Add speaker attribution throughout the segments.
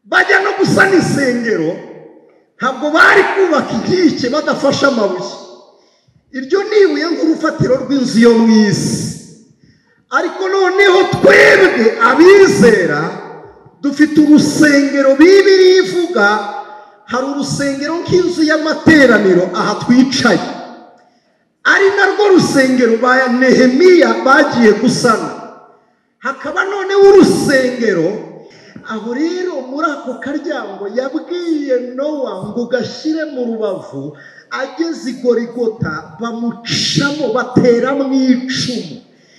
Speaker 1: bajya no gusana isengero, ntabwo bari kubaka inkike badafashe amabuye. Iryo ni ibuye nk'urufatiro rw'inzu yo mu isi. Ariko noneho twebwe abizera dufite urusengero. Bibiliya ivuga hari urusengero nk'inzu y'amateraniro aha twicaye, ari narwo rusengero ba Nehemiya bagiye gusana. Hakaba noneho urusengero aho rero muri ako karyango yabwiye Nowa ngo gashyire mu rubavu. Ageze i Gorigota bamucamo bateramo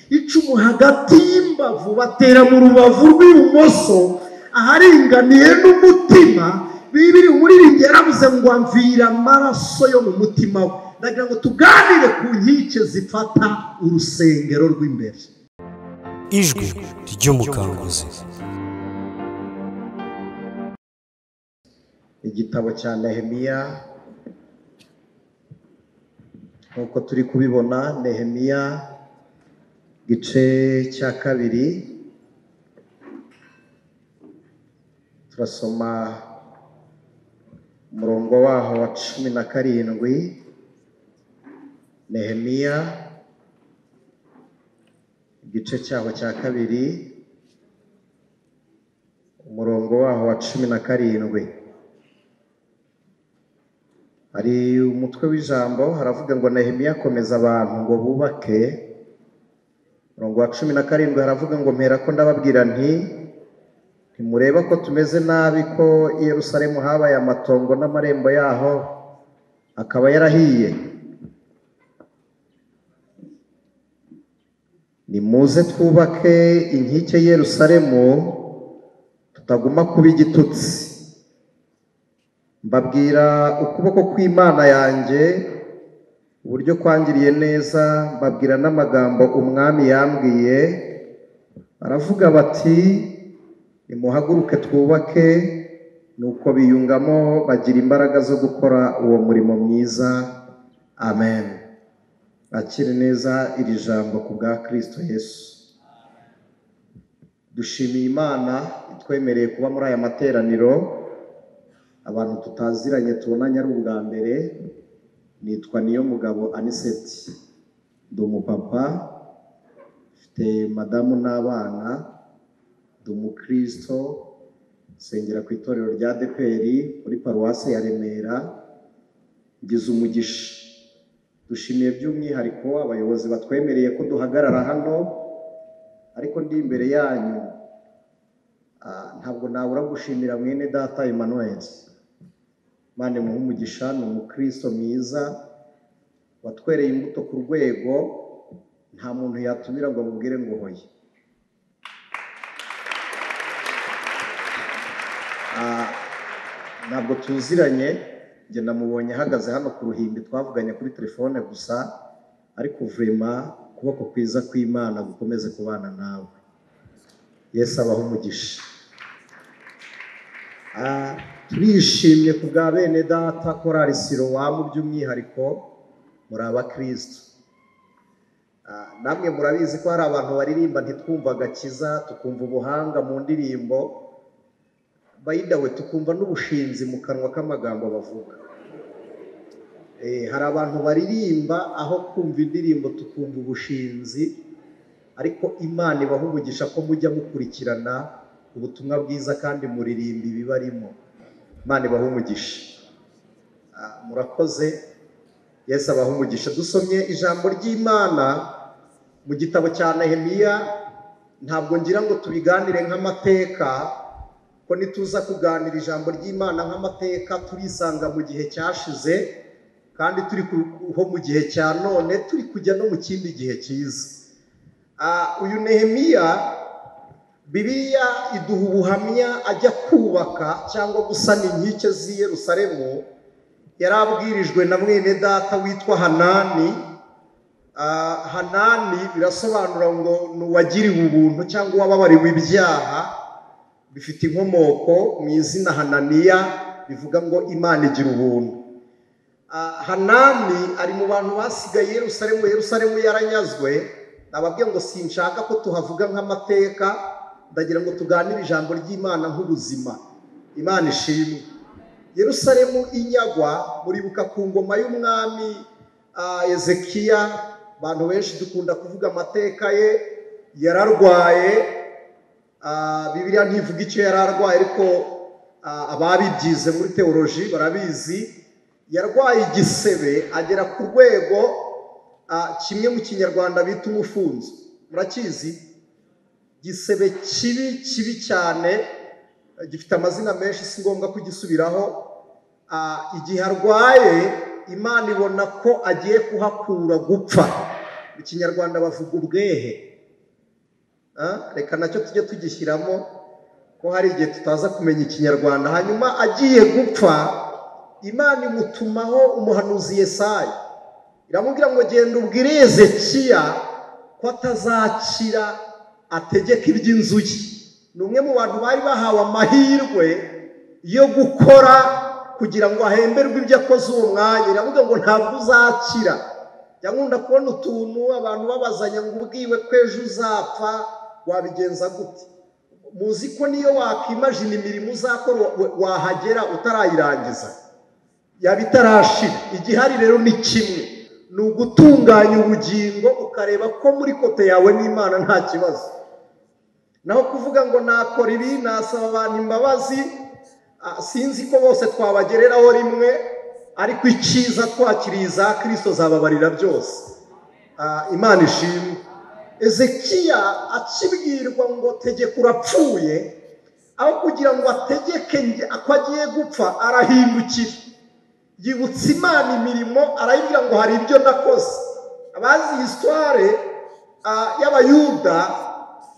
Speaker 1: icumu hagati y'imbavu, batera mu rubavu rw'ibumoso aharinganiye n'umutima. Bibiri umuririmbyi yaravuze ngo amvira amaraso yo mu mutima we. Ndagira ngo tuganire ku nkike zifata urusengero rw'imbere.
Speaker 2: Ijwi ry'umukanguzi.
Speaker 1: Igitabo cya Nehemiya nk'uko turi kubibona, Nehemiya gice cya 2, turasoma umurongo waho wa 17. Nehemiya igice cyaho cya 2 umurongo waho wa 17. Hari umutwe w'ijambo haravuga ngo Nehemiya akomeza abantu ngo bubake. Umurongo wa 17 haravuga ngo mpera ko ndababwira nti ntimureba ko tumeze nabi, ko i Yerusalemu habaye amatongo n'amarembo yaho akaba yarahiye. Nimuze twubake inkike Yerusalemu tutaguma kuba igitutsi. Mbabwira ukuboko kw'Imana yanjye uburyo kwangiriye neza, mbabwira n'amagambo umwami yambwiye. Baravuga bati nimuhaguruke twubake. Nuko biyungamo bagira imbaraga zo gukora uwo murimo mwiza. Amen. Akire neza iri jambo ku bwa Kristo Yesu. Dushimiye Imana itwemereye kuba muri aya materaniro. Abantu tutaziranye tubonanye ari ubwa mbere. Nitwa Niyomugabo Aniseti, ndi umupapa, mfite madamu n'abana, ndi umukristo, nsengera ku itorero rya ADEPR muri paruwasi ya Remera. Ngize umugisha. Dushimiye by'umwihariko abayobozi batwemereye ko duhagarara hano, ariko ndi imbere yanyu ntabwo nabura gushimira mwene data Emmanuel. Mane muhe umugisha, ni umukristo mwiza watwereye imbuto ku rwego nta muntu yatumira ngo amubwire ngo hoye. Ntabwo tuziranye, njye namubonye ahagaze hano ku ruhimbi, twavuganye kuri telefone gusa, ariko vrema ukuboko kwiza kw'Imana gukomeze kubana nawe. Yesu abaho umugisha. Turishimye ku bwa bene data korali Silowamu by'umwihariko muri abakristo. Namwe murabizi ko hari abantu baririmba ntitwumva agakiza, tukumva ubuhanga mu ndirimbo, bayidawe tukumva n'ubushinzi mu kanwa k'amagambo bavuga. Hari abantu baririmba aho kumva indirimbo tukumva ubushinzi, ariko Imana ibaha umugisha ko mujya mukurikirana ubutumwa bwiza kandi muririmba ibibarimo. Imana ibaha umugisha. Murakoze. Yesu abaha umugisha. Dusomye ijambo ry'Imana mu gitabo cya Nehemiya. Ntabwo ngira ngo tubiganire nk'amateka, ko nituza kuganira ijambo ry'Imana nk'amateka turisanga mu gihe cyashize, kandi turi ho mu gihe cya none, turi kujya no mu kindi gihe cyiza. Uyu Nehemiya Bibiliya iduha ubuhamya ajya kubaka cyangwa gusana inkike z'i Yerusalemu. Yarabwirijwe na mwene data witwa Hanani. Hanani birasobanura ngo nuwagiriwe ubuntu cyangwa wababariwe ibyaha. Bifite inkomoko mu izina Hananiya bivuga ngo Imana igira ubuntu. Hanani ari mu bantu basigaye Yerusalemu. Yerusalemu yaranyazwe. Nababwiye ngo sinshaka ko tuhavuga nk'amateka, ndagira ngo tuganire ijambo ry'Imana nk'ubuzima. Imana ishimwe. Yerusalemu inyagwa, muribuka ku ngoma y'umwami Ezekiya, abantu benshi dukunda kuvuga amateka ye. Yararwaye, Bibiliya ntivuga icyo yararwaye, ariko ababibyize muri teoloji barabizi. Yarwaye igisebe agera ku rwego kimwe mu kinyarwanda bita umufunzo. Murakizi? Gisebe kibi cyane, gifite amazina menshi, si ngombwa kugisubiraho. Igihe arwaye, Imana ibona ko agiye kuhakura gupfa. Mu kinyarwanda bavuga ubwehe. Reka nacyo tujye tugishyiramo, ko hari igihe tutaza kumenya ikinyarwanda. Hanyuma agiye gupfa, Imana imutumaho umuhanuzi Yesaya, iramubwira ngo genda ubwire Ezekiya ko atazakira, ategeka iby'inzu ye. Ni umwe mu bantu bari bahawe amahirwe yo gukora kugira ngo ahemberwe ibyo akoze uwo mwanya. Iravuga ngo ntabwo uzakira. Nkunda kubona utuntu abantu babazanya ngo ubwiwe ko ejo uzapfa, wabigenza gute? Muzi ko niyo wakimajina imirimo uzakora wahagera utarayirangiza, yaba itarashira. Igihari rero ni kimwe, ni ugutunganya ubugingo ukareba ko muri kote yawe n'Imana nta kibazo. Naho kuvuga ngo nakora ibi, nasaba abantu imbabazi, sinzi ko bose twabagereraho rimwe, ariko icyiza twakiriye za Kristo zababarira byose. Imana ishimwe. Ezekiya akibwirwa ngo tegeka urapfuye, aho kugira ngo ategeke ko agiye gupfa, arahindukira. Yibutsa Imana imirimo, arayibwira ngo hari ibyo nakoze. Abazi histoire y'Abayuda,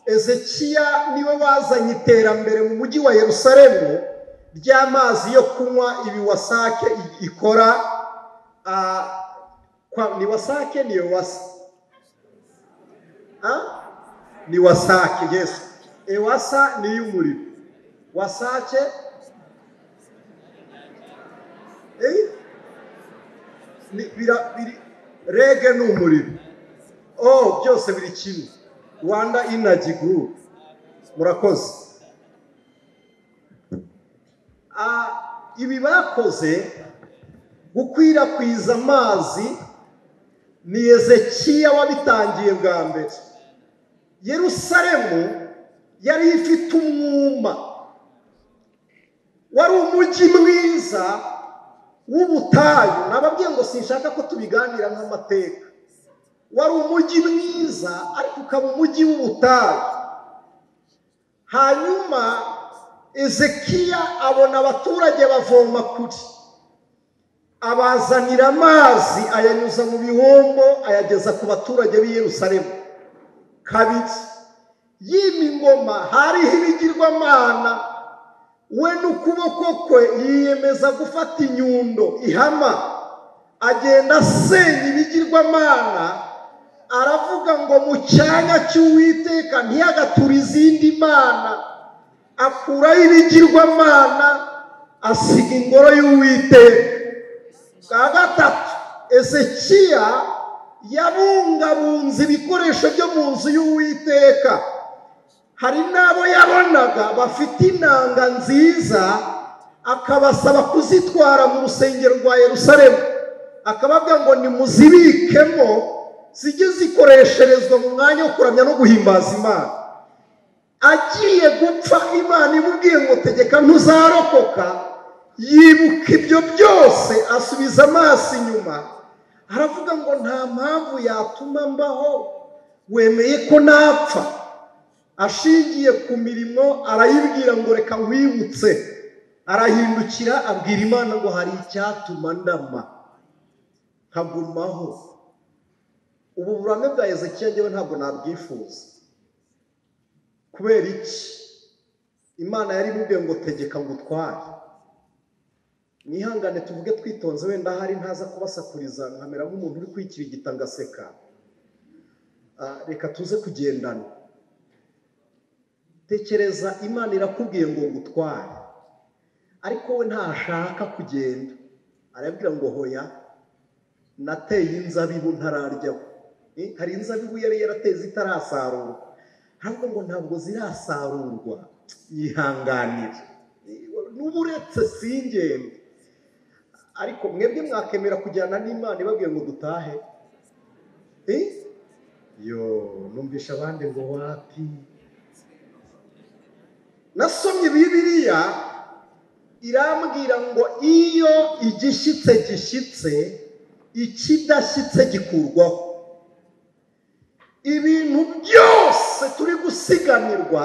Speaker 1: Ezekiya niwe wazanye iterambere mu mujyi wa Yerusalemu ry'amazi yo kunywa, ibi wasake ikora. Ni wasake, ni Ewasa? Ni wasake, yes. Ewasa ni y'umuriro, wasake rege ni umuriro. Byose biri kimwe. Rwanda Energy Group. Murakoze. Ibi bakoze gukwirakwiza amazi ni Ezekiya wabitangiye bwa mbere. Yerusalemu yari ifite umwuma, wari umujyi mwiza w'ubutayu. Nababwiye ngo sinshaka ko tubiganira nk'amateka. Wari umujyi mwiza, ariko ukaba umujyi w'ubutayu. Hanyuma Ezekiya abona abaturage bavoma kure, abazanira amazi, ayanyuza mu bihombo, ayageza ku baturage b'i Yerusalemu. Kabiri, yima ingoma, hariho ibigirwamana. We n'ukuboko kwe yiyemeza gufata inyundo ihama, agenda asenya ibigirwamana. Aravuga ngo mu cyanya cy'Uwiteka ntiyagatura izindi mana. Akuraho ibigirwamana, asiga ingoro y'Uwiteka. Bwa gatatu, Ezekiya yabungabunze ibikoresho byo mu nzu y'Uwiteka. Hari n'abo yabonaga bafite inanga nziza, akabasaba kuzitwara mu rusengero rwa Yerusalemu, akababwira ngo nimuzibikemo zijye zikoresherezwa mu mwanya wo kuramya no guhimbaza Imana. Agiye gupfa, Imana imubwiye ngo tegeka ntuzarokoka. Yibuka ibyo byose, asubiza amaso inyuma, aravuga ngo nta mpamvu yatuma mbaho, wemeye ko napfa. Ashingiye ku mirimo arayibwira ngo reka nkwibutse. Arahindukira abwira Imana ngo hari icyatuma ndama nkagumaho. Ubu burame bwa Ezekiya njyewe ntabwo nabwifuza. Kubera iki? Imana yari imubwiye ngo tegeka ngo utware. Mwihangane tuvuge twitonze, wenda hari ntaza kubasakuriza nkamera nk'umuntu uri kwikirigita ngaseka. Reka tuze kugendana. Tekereza, Imana irakubwiye ngo ngutware, ariko we ntashaka kugenda. Arabwira ngo hoya, nateye inzabibu ntararyaho. Hari inzabibu yari yarateze itarasarurwa. Aravuga ngo ntabwo zirasarurwa, yihanganire. uretse singende. Ariko mwebwe mwakemera kujyana n'Imana ibabwiye ngo dutahe? Numvisha abandi ngo wapi. Nasomye Bibiliya irambwira ngo iyo igishyitse ikidashyitse gikurwaho. Ibintu byose turi gusiganirwa,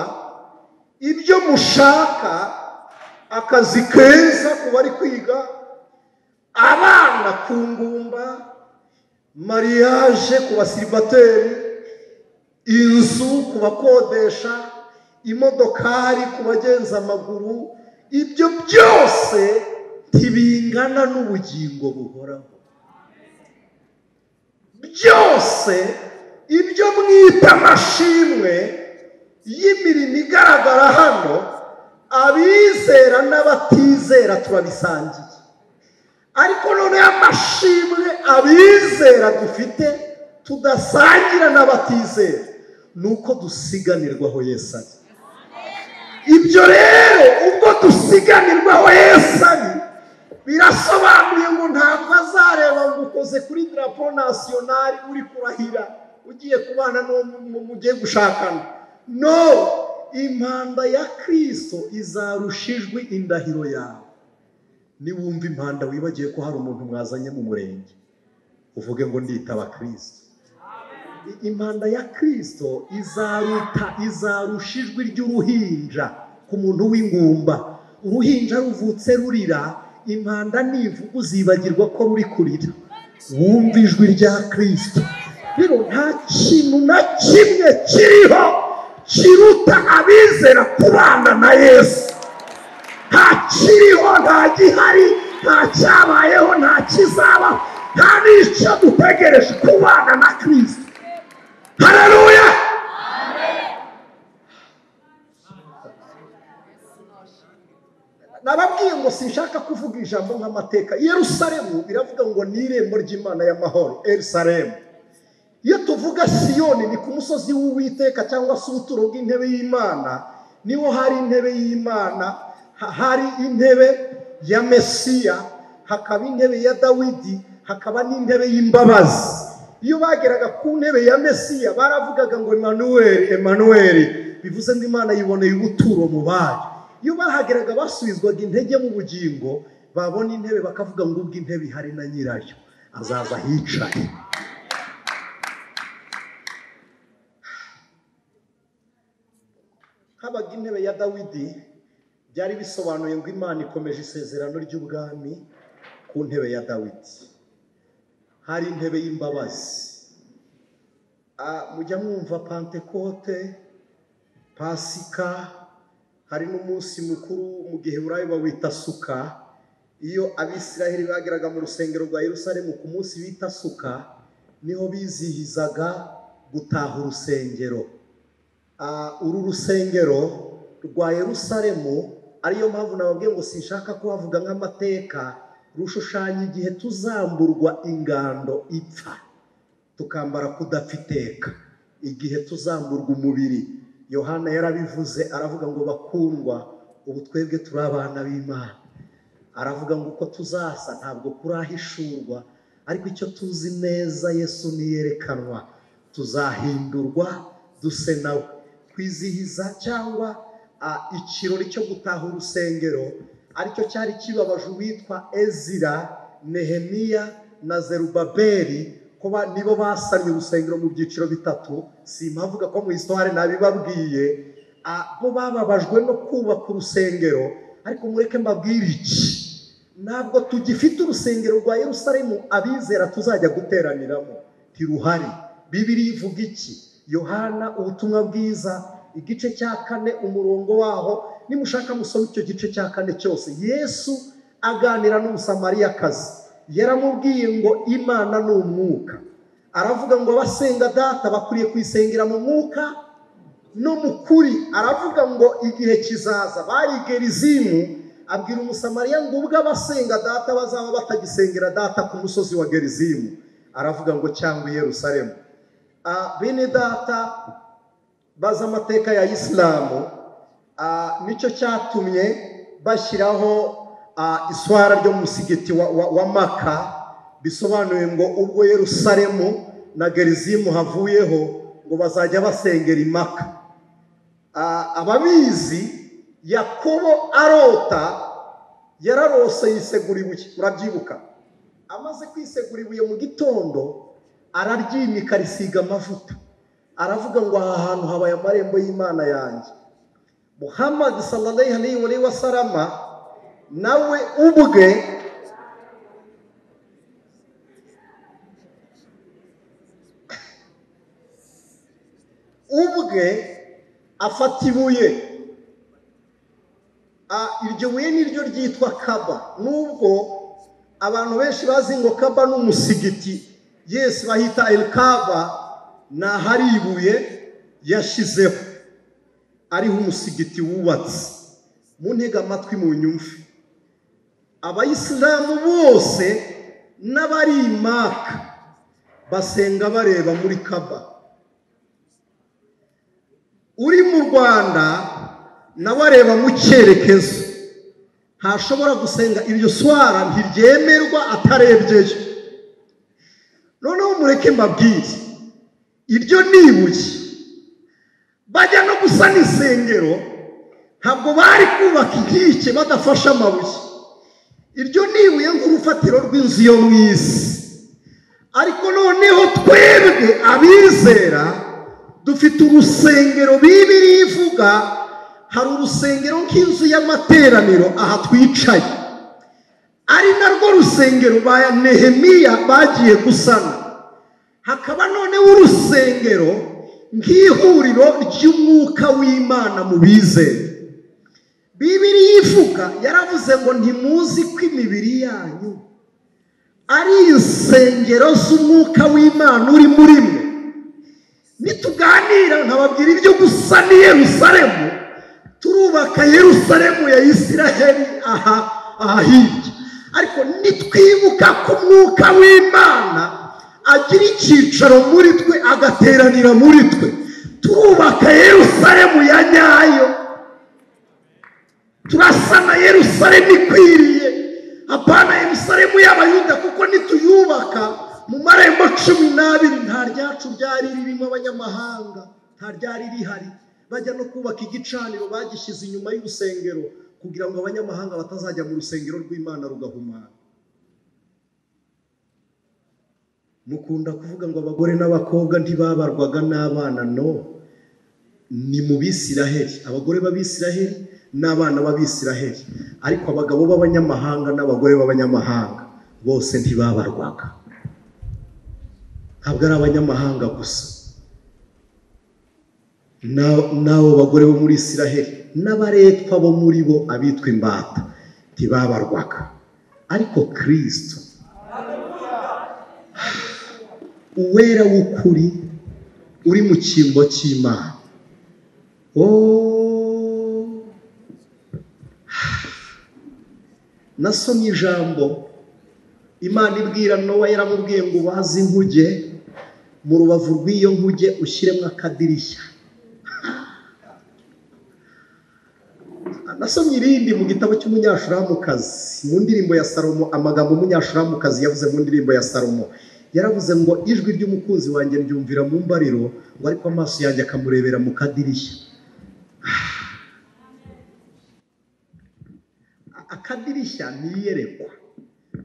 Speaker 1: ibyo mushaka, akazi keza ku bari kwiga, abana ku ngumba, mariage ku basiribateri, inzu ku bakodesha, imodokari ku bagenza amaguru, ibyo byose ntibingana n'ubugingo buhoraho. Byose ibyo mwita amashimwe y'imirimo igaragara hano, abizera n'abatizera turabisangiye. Ariko none amashimwe abizera dufite tudasangira n'abatizera, nuko dusiganirwaho Yesu ari. Ibyo rero ubwo dusiganirwaho Yesu ari, birasobanuye ngo ntabwo azareba ngo ukoze kuri drapo nationale uri kurahira ugiye kubana n'uwo mugiye gushakana. No, impanda ya Kristo izarusha ijwi indahiro yawe. Niwumva impanda wibagiye ko hari umuntu mwazanye mu murenge, uvuge ngo nditaba Kristo. Impanda ya Kristo izarusha ijwi ry'uruhinja ku muntu w'ingumba. Uruhinja ruvutse rurira, impanda nivuga uzibagirwa ko ruri kurira. Wumva ijwi rya Kristo. Rero nta kintu na kimwe kiriho kiruta abizera kubana na Yesu. Nta kiriho, nta gihari, nta cyabayeho, nta kizaba, nta n'icyo dutegereje kubana na Kristo. Haleluya! Nababwiye ngo sinshaka kuvuga ijambo nk'amateka. Yerusalemu biravuga ngo ni irembo ry'Imana y'amahoro, Yerusalemu. Iyo tuvuga Siyoni ni ku musozi w'Uwiteka cyangwa se ubuturo bw'intebe y'Imana, niho hari intebe y'Imana, hari intebe ya Mesiya, hakaba intebe ya Dawidi, hakaba n'intebe y'imbabazi. Iyo bageraga ku ntebe ya Mesiya baravugaga ngo Emmanuel, bivuze ngo Imana yiboneye ubuturo mu bayo. Iyo bahageraga basubizwaga intege mu bugingo, babona intebe bakavuga ngo ubwo intebe ihari na nyirayo azaza hicaye. Habaga intebe ya Dawidi, byari bisobanuye ngo Imana ikomeje isezerano ry'ubwami ku ntebe ya Dawidi. Hari intebe y'imbabazi. Mujya mwumva Pentekote, Pasika, hari n'umunsi mukuru mu gihe burayi bawita Suka. Iyo Abisiraheli bageraga mu rusengero rwa Yerusalemu ku munsi bita Suka, niho bizihizaga gutaha urusengero. Uru rusengero rwa Yerusalemu, ariyo mpamvu nababwiye ngo sinshaka kuhavuga nk'amateka, rushushanya igihe tuzamburwa ingando ipfa tukambara kudafiteka, igihe tuzamburwa umubiri. Yohana yarabivuze, aravuga ngo bakundwa, ubu twebwe turi abana b'Imana. Aravuga ngo uko tuzasa ntabwo kurahishurwa, ariko icyo tuzi neza Yesu niyerekanwa tuzahindurwa duse nawe. Kwizihiza cyangwa ikirori cyo gutaha urusengero aricyo cyari kibabaje uwitwa Ezira, Nehemiya na Zerubabeli, kuba nibo basanye urusengero mu byiciro bitatu. Simpavuga ko mu histoire nabibabwiye, bo bababajwe no kubaka urusengero. Ariko mureke mbabwire iki, ntabwo tugifite urusengero rwa Yerusalemu abizera tuzajya guteraniramo, ntiruhari. Bibiliya ivuga iki? Yohana ubutumwa bwiza igice cya 4 umurongo waho, nimushaka musome icyo gice cya 4 cyose. Yesu aganira n'umusamariyakazi, yaramubwiye ngo Imana ni umwuka. Aravuga ngo abasenga data bakwiriye kwisengera mu mwuka no mu kuri. Aravuga ngo igihe kizaza bari Gerizimu, abwira umusamariya ngo ubwo abasenga data bazaba batagisengera data ku musozi wa Gerizimu. Aravuga ngo cyangwa Yerusalemu. Bene data baza amateka ya Islamu, nicyo cyatumye bashyiraho iswara ryo mu musigiti wa Maka, bisobanuye ngo ubwo Yerusalemu na Gerizimu havuyeho ngo bazajya basengera i Maka. Ababizi, Yakobo arota, yararose yisegura ibuye, murabyibuka. Amaze kwisegura ibuye mu gitondo, araryimika risiga amavuta, aravuga ngo aha hantu habaye amarembo y'Imana yanjye. Muhammad sallallahu alaihi wa sallam nawe ubwe afata ibuye. Iryo buye niryo ryitwa Kaba, nubwo abantu benshi bazi ngo Kaba n'umusigiti, Yesu bahita El Kaba, na hari ibuye yashizeho ariho umusigiti wubatse. Mu ntega amatwi mu nyumve, abayisilamu bose n'abari i Maka basenga bareba muri Kaba. Uri mu Rwanda nawe areba mu cyerekezo, ntashobora gusenga iryo swara, ntiryemerwa atarebyeyo. Noneho mureke mbabwire, iryo nibuye bajya no gusana insengero, ntabwo bari kubaka inkike badafashe amabuye. Iryo nibuye nk'urufatiro rw'inzu yo mu isi. Ariko noneho twebwe abizera dufite urusengero. Bibiliya ivuga hari urusengero nk'inzu y'amateraniro aha twicaye, ari narwo rusengero ba Nehemiya bagiye gusana. Hakaba noneho urusengero nk'ihuriro ry'umwuka w'Imana mu bizera. Bibiliya ivuga, yaravuze ngo ntimuzi ko imibiri yanyu ari insengero z'umwuka w'Imana uri muri mwe. Nituganira nkababwira ibyo gusana i Yerusalemu, turubaka Yerusalemu ya Isiraheli aha hirya. Ariko nitwibuka ko umwuka w'Imana agira icyicaro muri twe, agateranira muri twe, turubaka Yerusalemu ya nyayo. Turasana Yerusalemu ikwiriye, apana Yerusalemu y'Abayuda, kuko nituyubaka mu marembo 12 nta ryacu ryari ririmo abanyamahanga, nta ryari rihari. Bajya no kubaka igicaniro bagishyize inyuma y'urusengero kugira ngo abanyamahanga batazajya mu rusengero rw'Imana rugahumana. Mukunda kuvuga ngo abagore n'abakobwa ntibabarwaga n'abana. No, ni mu Bisiraheli, abagore b'Abisiraheli n'abana b'Abisiraheli. Ariko abagabo b'abanyamahanga n'abagore b'abanyamahanga bose ntibabarwaga. Ntabwo ari abanyamahanga gusa, n'abo bagore bo muri Isiraheli n'abaretwa bo muri bo abitwa imbata ntibabarwaga. Ariko Kristo uwera w'ukuri uri mu cyimbo cy'Imana, nasomye ijambo Imana ibwira Nowa. Yaramubwiye ngo bazi inkuge, mu rubavu rw'iyo nkuge ushyiremo akadirishya. Nasomye irindi mu gitabo cy'umunyashuramukazi, mu ndirimbo ya Salomo, amagambo umunyashuramukazi yavuze mu ndirimbo ya Salomo. Yaravuze ngo ijwi ry'umukunzi wanjye ryumvira mu mbariro, ngo ariko amaso yanjye akamurebera mu kadirishya. Akadirishya ni iyerekwa.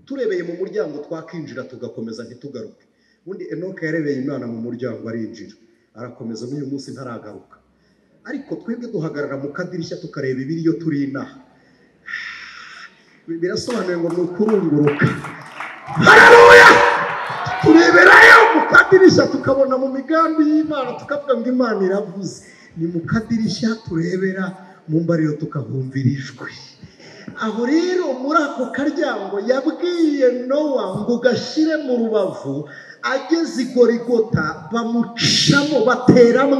Speaker 1: Turebeye mu muryango twakinjira tugakomeza ntitugaruke. Ubundi Enoka yarebeye Imana mu muryango arinjira, arakomeza, n'uyu munsi ntaragaruka. Ariko twebwe duhagarara mu kadirishya tukareba ibiriyo turi inaha. Birasobanuye ngo ni ukurunguruka. Haleluya! Tureberayo mu kadirishya tukabona mu migambi y'Imana, tukavuga ngo Imana iravuze. Ni mu kadirishya turebera, mu mbariro tukahumvira ijwi. Aho rero muri ako karyango yabwiye Nowa ngo gashyire mu rubavu. Ageze i Gorigota bamucamo, batera mu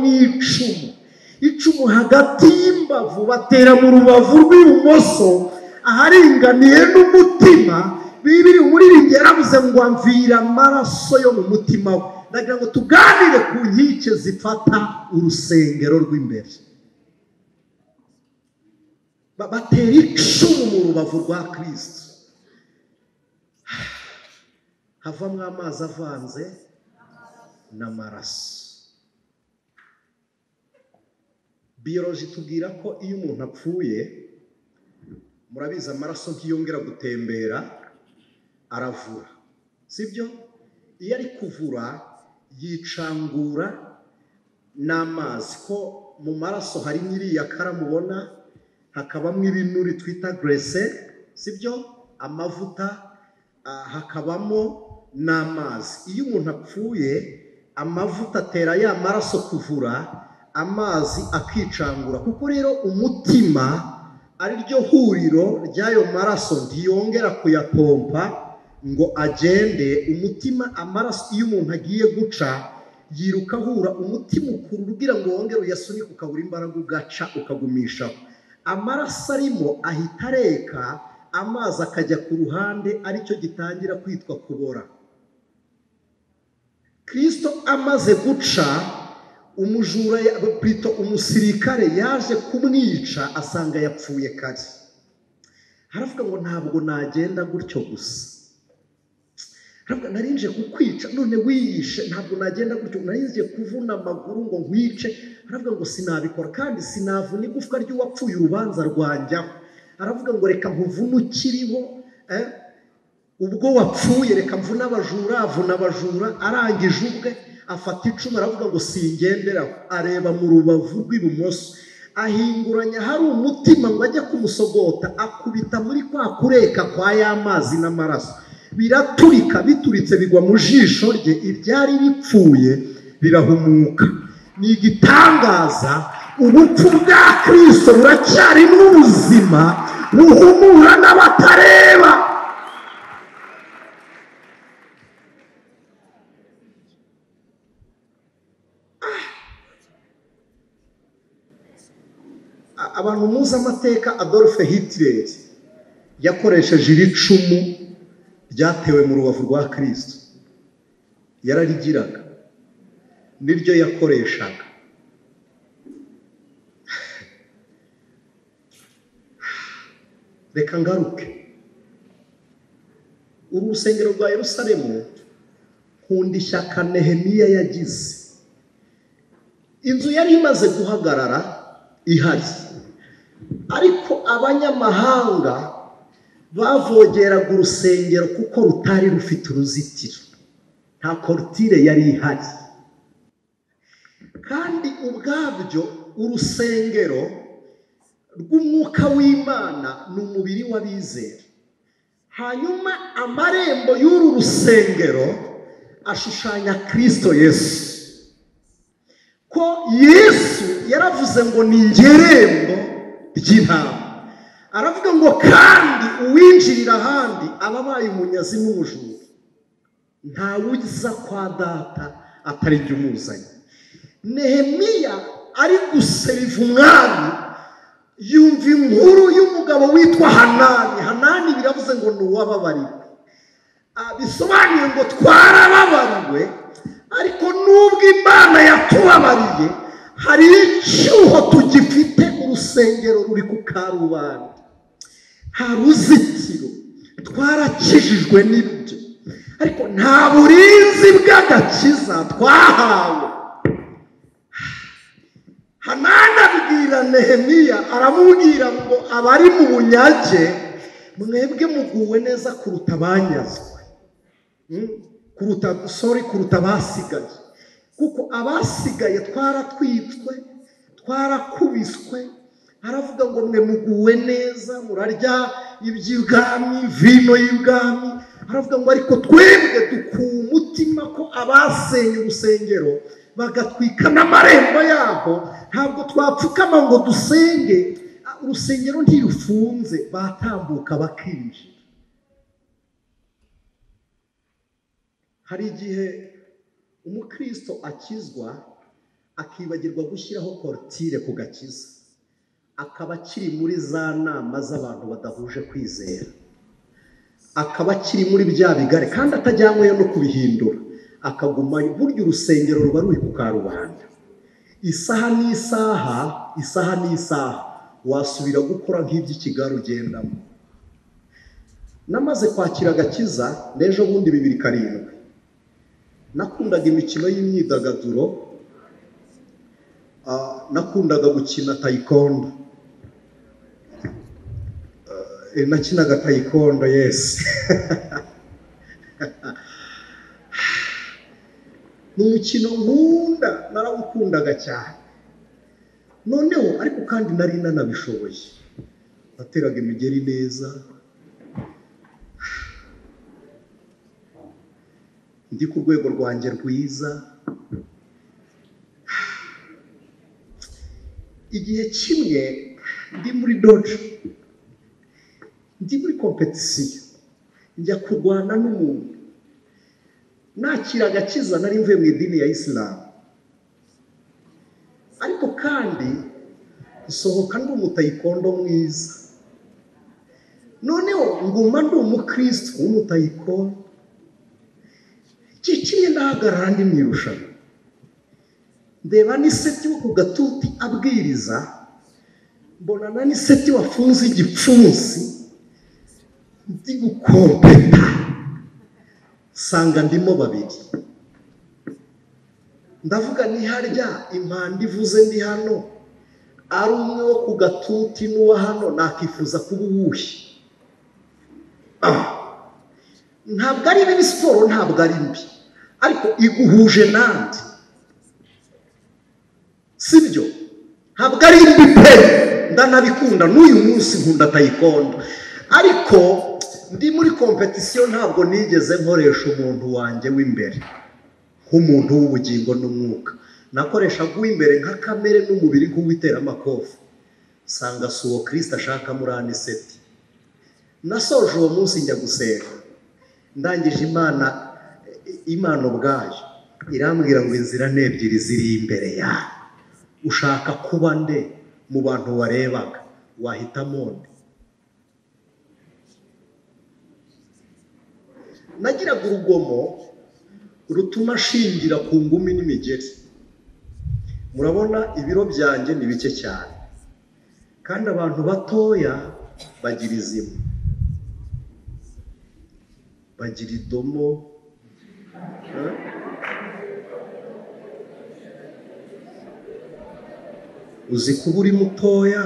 Speaker 1: icumu hagati y'imbavu, batera mu rubavu rw'ibumoso aharinganiye n'umutima. Bibiliya umuririmbyi yaravuze ngo amvira amaraso yo mu mutima we. Ndagira ngo tuganire ku nkike zifata urusengero rw'imbere. batera icumu mu rubavu rwa Kristo, havamo amazi avanze n'amaraso. Biyoloji tubwira ko iyo umuntu apfuye, murabizi amaraso ntiyongera gutembera, aravura, sibyo? Iyo ari kuvura yicangura n'amazi, ko mu maraso harimo iriya kara mubona, hakabamo ibinuri twita glycerine, sibyo? Amavuta, hakabamo n'amazi. Iyo umuntu apfuye, amavuta atera ya maraso kuvura, amazi akicangura. Kuko rero umutima ari ryo huriro ry'ayo maraso, ntiyongera kuyapompa ngo agende. Umutima, amaraso iyo umuntu agiye guca yiruka ahura, umutima ukurubwira ngo wongere uyasunike, ukabura imbaraga, ugaca ukagumishaho. Amaraso arimo ahita areka, amazi akajya ku ruhande, aricyo gitangira kwitwa kubora. Kristo amaze guca, umujura plito umusirikare yaje kumwica, asanga yapfuye kare. Haravuga ngo ntabwo nagenda gutyo gusa, haravuga narinje kukwica none wiyishe, ntabwo nagenda gutyo, narinje kuvuna amaguru ngo nkwice. Haravuga ngo sinabikora, kandi sinavuna igufwa ry'uwapfuye urubanza rwanjyaho. Haravuga ngo reka nkuvune ukiriho, ubwo wapfuye reka mvune abajura. Avuna abajura, arangije ubwe afata icumu, aravuga ngo singenderaho. Areba mu rubavu rw'ibumoso, ahinguranya hari umutima ngo ajye kumusogota, akubita muri kwa kureka kwa y'amazi n'amaraso, biraturika. Bituritse bigwa mu jisho rye, ibyari bipfuye birahumuka. Ni igitangaza, ubupfu bwa Kristo buracyari n'ubuzima buhumura n'abatareba. Abantu muzi amateka, Adolf Hitler yakoresheje iri cumu ryatewe mu rubavu rwa Kristo, yararigiraga, niryo yakoreshaga. Reka ngaruke, urusengero rwa Yerusalemu nkunda ishyaka Nehemiya yagize. Inzu yari imaze guhagarara ihari, ariko abanyamahanga bavogeraga urusengero kuko rutari rufite uruzitiro, nta korutire yari ihari. Kandi ubwabyo urusengero rw'umwuka w'Imana ni umubiri w'abizera. Hanyuma amarembo y'uru rusengero ashushanya Kristo Yesu, ko Yesu yaravuze ngo ni ngerembo ry'intama. Aravuga ngo kandi uwinjirira ahandi aba abaye umunyazi n'umujura, ntawe uza kwa data atari jye umuzanye. Nehemiya ari guseriva umwami, yumva inkuru y'umugabo witwa Hanani. Hanani biravuze ngo ni uwababariwe, bisobanuye ngo twarababariwe, ariko nubwo Imana yatubabariye, hari icyuho tugifite. Urusengero ruri ku karubanda, nta ruzitiro, twarakijijwe n'ibyo, ariko nta burinzi bw'agakiza twahawe. Hanani abwira Nehemiya, aramubwira ngo abari mu bunyage mwebwe muguwe neza kuruta abanyazwe, kuruta abasigaye. Kuko abasigaye twaratwitswe, twarakubiswe. Aravuga ngo mwe muguwe neza, murarya iby'ibwami, vino y'ibwami. Aravuga ngo ariko twebwe dukuye umutima ko abasenye urusengero bagatwika n'amarembo yaho, ntabwo twapfukama ngo dusenge. Urusengero ntirufunze, batambuka bakinjira. Hari igihe umukristo akizwa akibagirwa gushyiraho korutire ku gakiza, akaba akiri muri za nama z'abantu badahuje kwizera, akaba akiri muri bya bigare kandi atajyanyweyo no kubihindura, akagumayo. Burya urusengero ruba ruri ku karubanda, isaha n'isaha, isaha n'isaha wasubira gukora nk'iby'ikigare ugendamo. Namaze kwakira agakiza n'ejo bundi 2007 nakundaga imikino y'imyidagaduro, nakundaga gukina taekwondo. Nakinaga taekwondo, yes. N'umukino nkunda, narawukundaga cyane. Noneho ariko kandi nari nanabishoboye, nateraga imigeri neza, ndi ku rwego rwanjye rwiza. Igihe kimwe ndi muri dojo, ndi muri competition, njya kurwana n'umuntu, nakira agakiza, nari mvuye mu idini ya Islam, ariko kandi nsohoka ndi umutayikondo mwiza. Noneho nguma ndi umukristo w'umutayikondo. Kimwe ndahagarara ndi mu irushanwa, ndeba n'iseti wo ku gatuti abwiriza, mbona na n'iseti wafunze igipfunsi, ndi gukompeta, sanga ndimo babiri. Ndavuga ni harya impanda ivuze ndi hano ari umwe wo ku gatuti n'uwa hano, nakifuza kuba uwuhe? Ntabwo ari bibi siporo, ntabwo ari mbi, ariko iguhuje nandi, sibyo? Ntabwo ari mbi pe, ndanabikunda, n'uyu munsi nkunda taekwondo, ariko ndi muri competition ntabwo nigeze nkoresha umuntu wanjye w'imbere nk'umuntu w'ubugingo n'umwuka. Nakoreshaga uw'imbere nka kamere n'umubiri nk'uwitera amakofi. Sanga si uwo Kristo ashaka muri aniseti. Nasoje uwo munsi njya gusenga, ndangije Imana ubwayo irambwira ngo inzira n'ebyiri ziri imbere yawe, ushaka kuba nde mu bantu warebaga? Wahitamo nde? Nagiraga urugomo rutuma shingira ku ngumi n'imigeri. Murabona ibiro byanjye ni bike cyane, kandi abantu batoya bagira izima, bagira idomo. Uzi kuba uri mutoya,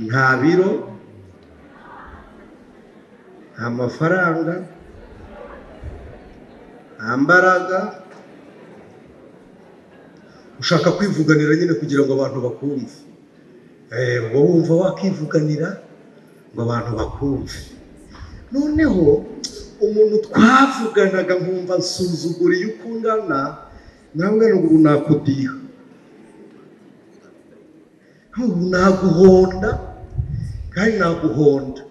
Speaker 1: nta biro, nta mafaranga, nta mbaraga, ushaka kwivuganira nyine kugira ngo abantu bakumve. Ngo wumva wakivuganira ngo abantu bakumve. Noneho umuntu twavuganaga nkumva nsuzuguriye uko ungana, namwe n'ubu nakudiha, ubu naguhonda, kandi naguhonda.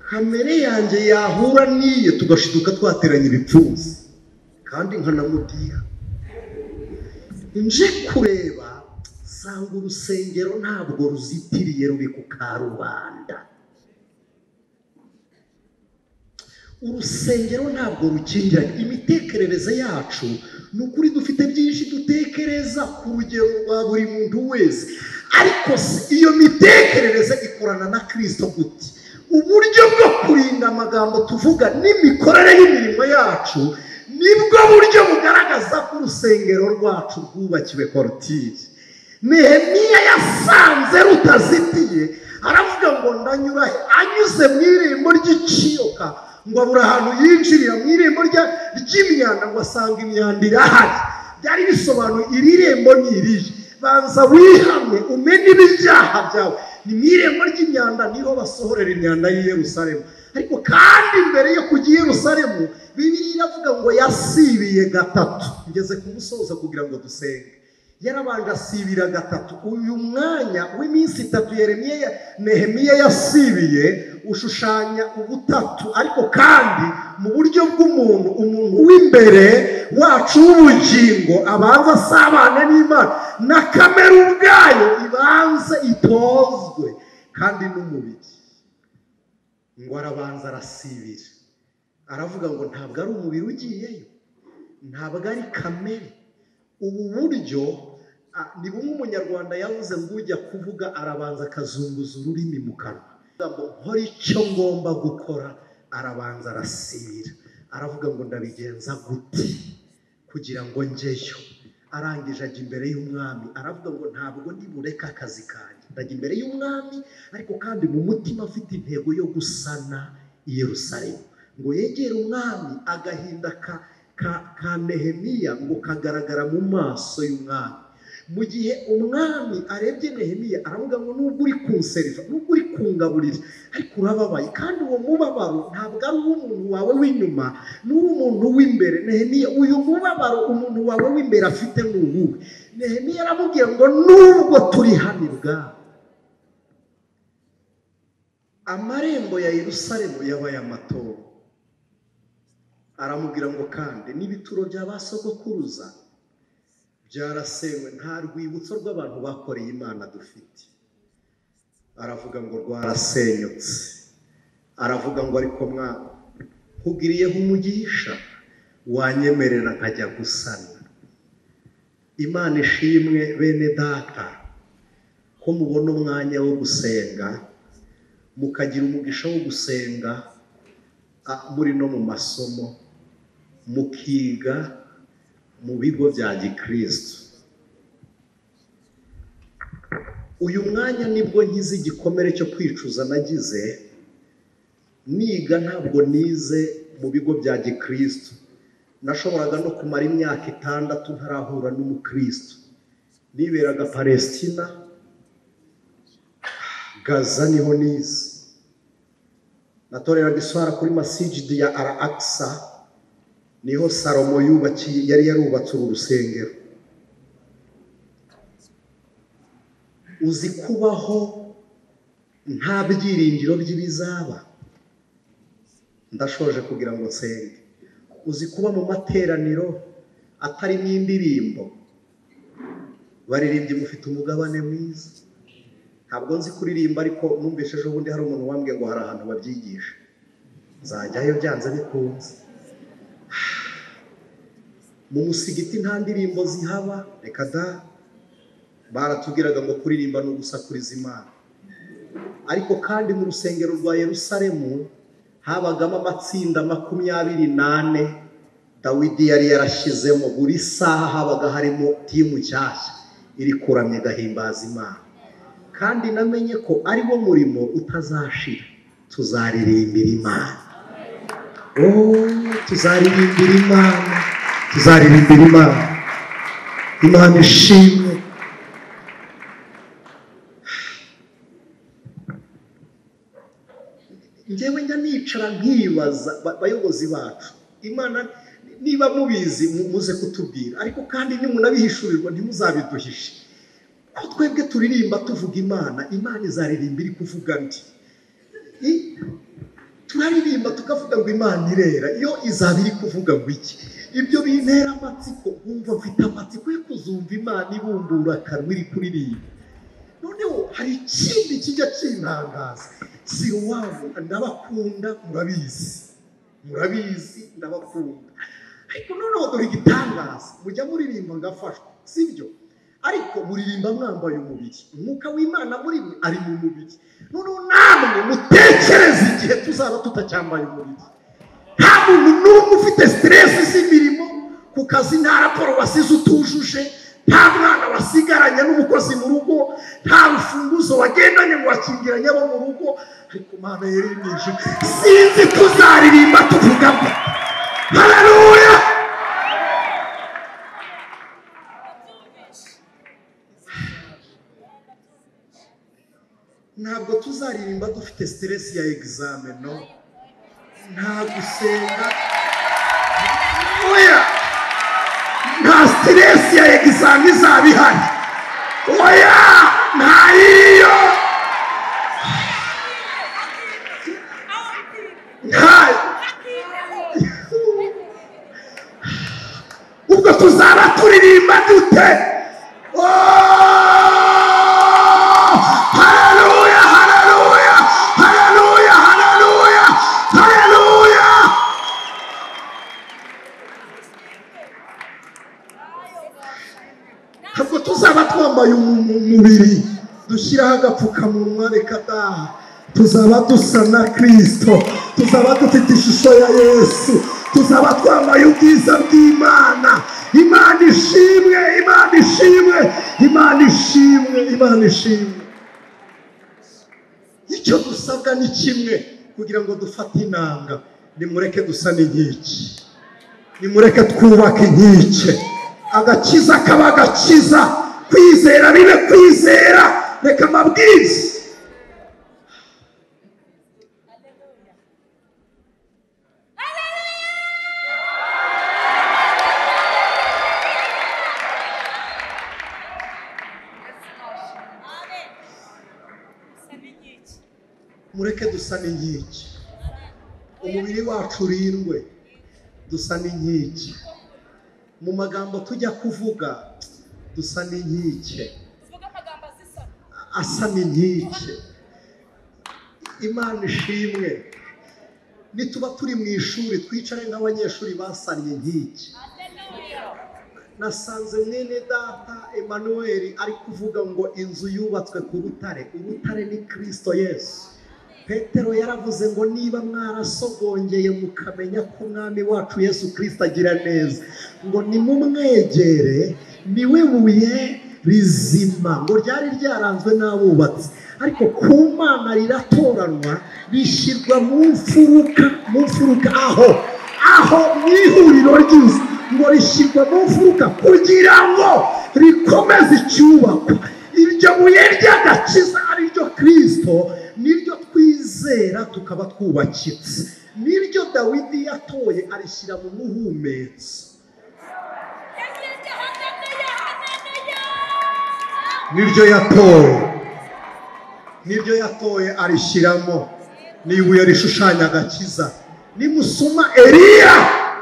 Speaker 1: Kamere yanjye yahura niye tugashiduka twateranya ibipfunsi, kandi nkanamudiha. Nje kureba sanga urusengero ntabwo ruzitiriye, ruri ku karubanda. Urusengero ntabwo rukingiranye. Imitekerereze yacu ni ukuri dufite byinshi dutekereza ku rugero rwa buri muntu wese, ariko iyo mitekerereze ikorana na Kristo gute? Uburyo bwo kurinda amagambo tuvuga n'imikorere y'imirimo yacu nibwo buryo bugaragaza ko urusengero rwacu rwubakiwe korutire. Nehemiya yasanze rutazitiye, aravuga ngo ndanyura he? Anyuze mu irembo ry'Ikiyoka, ngo abura ahantu yinjirira mu irembo ry'imyanda, ngo asanga imyanda irahari. Byari bisobanuye iri rembo ni irihe? Banza wihame umenye ibyaha byawe. Ni mu irembo ry'imyanda niho basohorera imyanda y'i Yerusalemu. Ariko kandi mbere yo kujya i Yerusalemu, Bibiliya iravuga ngo yasibiye gatatu. Ngeze ku musozo kugira ngo dusenge. Yarabanje asibira gatatu. Uyu mwanya w'iminsi 3 Nehemiya yasibiye ushushanya ubutatu, ariko kandi mu buryo bw'umuntu, umuntu w'imbere wacu w'ubugingo abanza asabane n'Imana, na kamere ubwayo ibanze itozwe, kandi n'umubiri. Ngo arabanza arasibira, aravuga ngo ntabwo ari umubiri ugiyeyo, ntabwo ari kamere. Ubu buryo ni bumwe umunyarwanda yavuze ngo ujya kuvuga arabanza akazunguza ururimi mu kanwa, ngo nkora icyo ngomba gukora, arabanza arasibira, aravuga ngo ndabigenza gute kugira ngo njyeyo. Arangije ajya imbere y'umwami, aravuga ngo ntabwo ndibureka akazi kanjye, ndajya imbere y'umwami ariko kandi mu mutima afite intego yo gusana i Yerusalemu. Ngo yegere umwami, agahinda ka Nehemiya ngo kagaragara mu maso y'umwami. Mu gihe umwami arebye Nehemiya aravuga ngo nubwo uri kunseriva, nubwo uri kungaburira, ariko urababaye, kandi uwo mubabaro ntabwo ari uw'umuntu wawe w'inyuma, ni uw'umuntu w'imbere. Nehemiya, uyu mubabaro umuntu wawe w'imbere afite ni uwuhe? Nehemiya aramubwira ngo nubwo turi hano ibwami, amarembo ya Yerusalemu yabaye amatongo. Aramubwira ngo kandi n'ibituro bya ba sogokuruza byarasenywe, nta rwibutso rw'abantu bakoreye Imana dufite. Aravuga ngo rwarasenyutse. Aravuga ngo ariko mwana, nkugiriyeho umugisha, wanyemerera nkajya gusana. Imana ishimwe bene data ko mubona umwanya wo gusenga, mukagira umugisha wo gusenga muri no mu masomo, mukiga mu bigo bya gikristo. Uyu mwanya nibwo ngize igikomere cyo kwicuza nagize, niga ntabwo nize mu bigo bya gikristo. Nashoboraga no kumara imyaka 6 ntarahura n'umukristo. Niberaga Palestina, Gaza niho nize. Natoreraga iswara kuri masjid ya Al-Aqsa, niho Salomo yubakiye, yari yarubatse uru rusengero. Uzi kubaho nta byiringiro by'ibizaba? Ndashoje kugira ngo nsenge. Uzi kuba mu materaniro atari n'indirimbo, baririmbye mufite umugabane mwiza. Ntabwo nzi kuririmba, ariko numvise ejo bundi hari umuntu wambwiye ngo hari ahantu babyigisha, nzajyayo byanze bikunze. Mu musigiti nta ndirimbo zihaba, reka da, baratubwiraga ngo kuririmba no gusakuriza Imana. Ariko kandi mu rusengero rwa Yerusalemu habagamo amatsinda 24 Dawidi yari yarashyizemo. Buri saha habaga harimo timu nshyashya iri kuramya gahimbaza Imana. Kandi namenye ko ari wo murimo utazashira, tuzaririmbira Imana. Tuzaririmbira Imana, tuzaririmbira Imana. Imana ishimwe. Njyewe njya nicara nkibaza, bayobozi bacu, Imana niba mubizi muze kutubwira, ariko kandi nimunabihishurirwa ntimuzabiduhishe. Ko twebwe turirimba tuvuga Imana, Imana izaririmba iri kuvuga ndi. Turaririmba tukavuga ngo Imana irera, iyo izaba iri kuvuga ngo iki? Ibyo bintera amatsiko, nkumva mfite amatsiko yo kuzumva Imana ibumbura akanwa iri kuririmba. Noneho hari ikindi kijya kintangaza. Sirowamu ndabakunda, murabizi ndabakunda, ariko noneho dore igitangaza, mujya muririmba ngafashwa, sibyo? Ariko muririmba mwambaye umubiri, umwuka w'Imana muri mwe ari mu mubiri. Noneho namwe mutekereze igihe tuzaba tutacyambaye umubiri. Nta muntu n'umwe ufite stress z'imirimo ku kazi, nta raporo wasize utujuje, nta mwana wasigaranye n'umukozi mu rugo, nta rufunguzo wagendanye ngo wakingiranye abo mu rugo. Ariko Mana yeremeje, sinzi tuzaririmba tuvuga ngo haleluya. Ntabwo tuzaririmba dufite stress ya examen, no. Nta gusenga, oya, nta stress ya examen izaba ihari, oya, ntayiyo. Ubwo tuzaba turirimba dute? Haleluya, haleluya, haleluya, haleluya, haleluya. Ntabwo tuzaba twambaye umubiri dushyiraho agapfukamunwa, reka da tuzaba dusa na Kristo, tuzaba dufite ishusho ya Yesu, tuzaba twambaye ubwiza bw'Imana. Imana ishimwe, Imana ishimwe, Imana ishimwe, Imana ishimwe. Icyo dusabwa ni kimwe kugira ngo dufate inanga. Nimureke dusa n'inkike, nimureke twubake inkike. Agakiza kaba agakiza, kwizera bibe kwizera. Reka amabwiriza. Mureke dusa n'inkike. Umubiri wacu urindwe dusa n'inkike. Mu magambo tujya kuvuga dusa n'inkike, asa n'inkike. Imana ishimwe. Nituba turi mu ishuri twicare nk'abanyeshuri basanye inkike. Nasanze mwene data Emmanuel ari kuvuga ngo inzu yubatswe ku rutare. Urutare ni Kristo Yesu. Petero yaravuze ngo niba mwarasogongeye mukamenya ko umwami wacu Yesu Kristo agira neza, ngo nimumwegere, niwe buye rizima, ngo ryari ryaranzwe n'abubatsi, ariko ku Mana riratoranwa rishyirwa mu mfuruka aho mu ihuriro ry'inzu, ngo rishyirwa mu mfuruka kugira ngo rikomeze icyubakwa. Iryo buye ry'agakiza ari ryo Kristo, niryo twizera tukaba twubakitse, niryo Dawidi yatoye arishyira mu muhumetso, niryo yatoye arishyiramo. Ni ibuye rishushanya agakiza. Nimusoma Eliya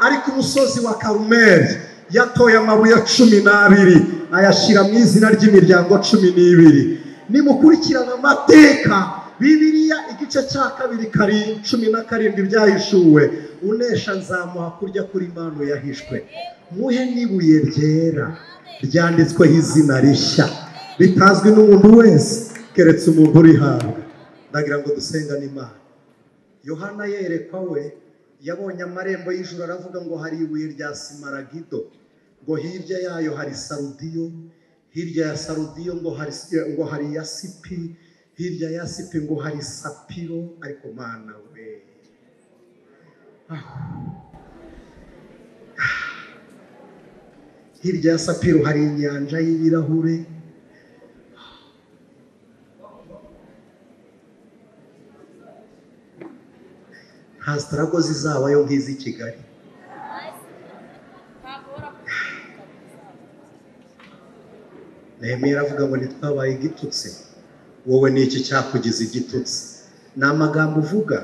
Speaker 1: ari ku musozi wa Karumeli, yatoye amabuye 12 ayashyira mu izina ry'imiryango 12. Nimukurikirana amateka Bibiliya igice cya 2:17 byahishuwe, unesha nzamuha kurya kuri manu yahishwe. Muhe n'ibuye ryera ryanditsweho izina rishya bitazwi n'umuntu wese keretse umuntu urihabwa. Ndagira ngo dusenga n'Imana. Yohana yerekwa we yabonye amarembo y'ijuru, aravuga ngo hari ibuye rya simaragido, ngo hirya yayo hari sarudiyo, hirya ya sarudiyo ngo hari yasipi, hirya ya sipi ngo hari sapiro. Ariko Mana we, hirya ya sapiro hari inyanja y'ibirahure. Nta sitarago zizabayo nk'izi Kigali. Nehemiya aravuga ngo ntitwabaye igitutsi. Wowe ni iki cyakugize igitutsi? Ni amagambo uvuga,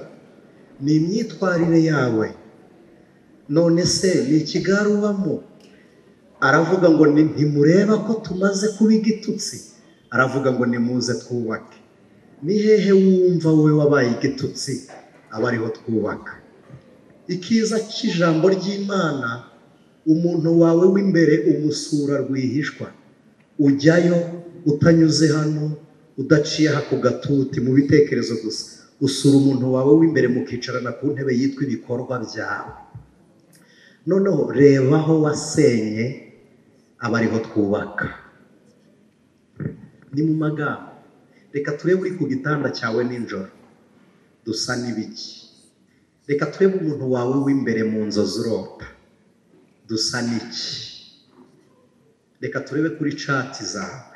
Speaker 1: ni imyitwarire yawe. None se ni ikigare ubamo? Aravuga ngo ntimureba ko tumaze kuba igitutsi? Aravuga ngo nimuze twubake. Ni hehe wumva wowe wabaye igitutsi? Aba ariho twubaka. Ikiza cy'ijambo ry'Imana, umuntu wawe w'imbere umusura rwihishwa. Ujyayo utanyuze hano, udaciye ku gatuti mu bitekerezo gusa. Usura umuntu wawe w'imbere mukicarana ku ntebe yitwa ibikorwa byawe. Noneho reba aho wasenye, aba ariho twubaka. Ni mu magambo. Reka turebe uri ku gitanda cyawe nijoro, dusa n'ibiki. Reka turebe umuntu wawe w'imbere mu nzozi urota, dusa n'iki. Reka turebe kuri chat zawe,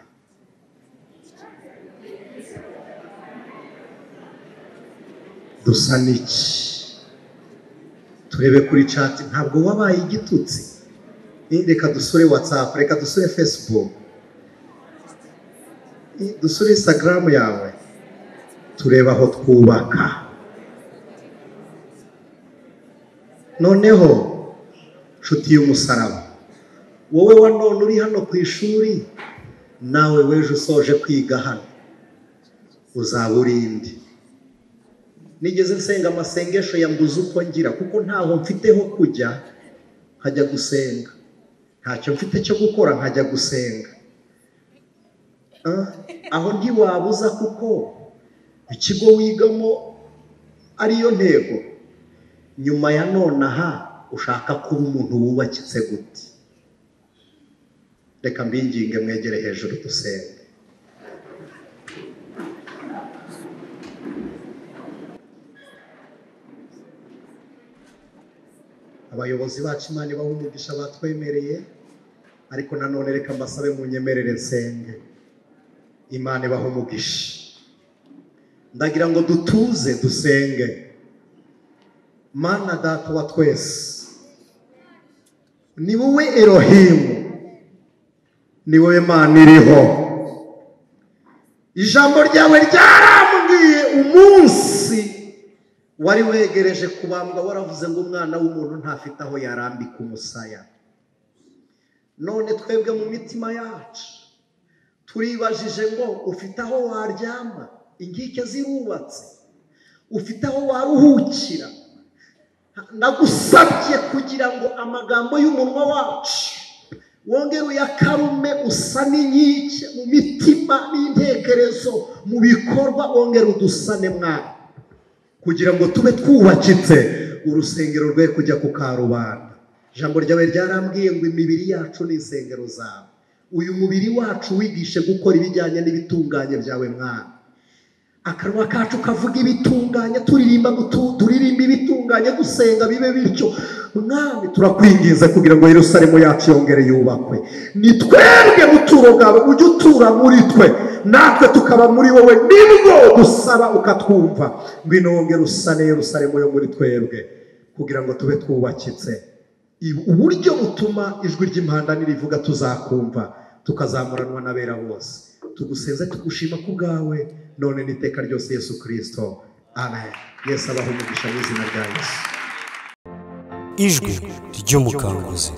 Speaker 1: dusa n'iki. Turebe kuri chat, ntabwo wabaye igitutsi. Reka dusure WhatsApp, reka dusure Facebook, dusure Instagram yawe, tureba aho twubaka. Noneho nshuti y'umusaraba, wowe wa none uri hano ku ishuri, nawe weje usoje kwiga hano uzaba urindi. Nigeze nsenga amasengesho yambuza uko ngira, kuko ntaho mfiteho kujya nkajya gusenga, ntacyo mfite cyo gukora nkajya gusenga. aho ntiwabuza kuko ikigo wigamo ariyo ntego. Nyuma ya nonaha ushaka kuba umuntu wubakitse gute? Reka mbinginge mwegere hejuru dusenge. Abayobozi bacu Imana ibaha umugisha batwemereye, ariko nanone reka mbasabe munyemerere nsenge. Imana ibaha umugisha. Ndagira ngo dutuze dusenge. Mana data wa twese, ni wowe Elohimu, ni wowe Mana iriho. Ijambo ryawe ryarambwiye umunsi wari wegereje kubambwa, waravuze ngo umwana w'umuntu ntafite aho yarambika umusaya. None twebwe mu mitima yacu turibajije ngo ufite aho waryama, inkike zirubatse, ufite aho waruhukira. Ndagusabye kugira ngo amagambo y'umunwa wacu wongere uyakarume, usa n'inkike mu mitima n'intekerezo, mu bikorwa wongere udusane Mwana, kugira ngo tube twubakitse, urusengero rwe kujya ku karubanda. Ijambo ryawe ryarambwiye ngo imibiri yacu ni insengero zawe. Uyu mubiri wacu wigishe gukora ibijyanye n'ibitunganye byawe Mwana. Akanwa kacu kavuga ibitunganye, turirimba ibitunganye, dusenga bibe bityo. Mwami turakwinginze kugira ngo Yerusalemu yacu yongere yubakwe. Ni twebwe buturo bwawe, ujye utura muri twe, natwe tukaba muri wowe. Nibwo dusaba ukatwumva. Ngwino wongere usane Yerusalemu yo muri twebwe, kugira ngo tube twubakitse, uburyo butuma ijwi ry'impanda nirivuga tuzakumva, tukazamuranwa n'abera bose. Tugusenze tugushima ku bwawe none n'iteka ryose Yesu Kristo. Amen. Yesu abaho umugisha mu izina rya Yesu.
Speaker 2: Ijwi ry'umukanguzi.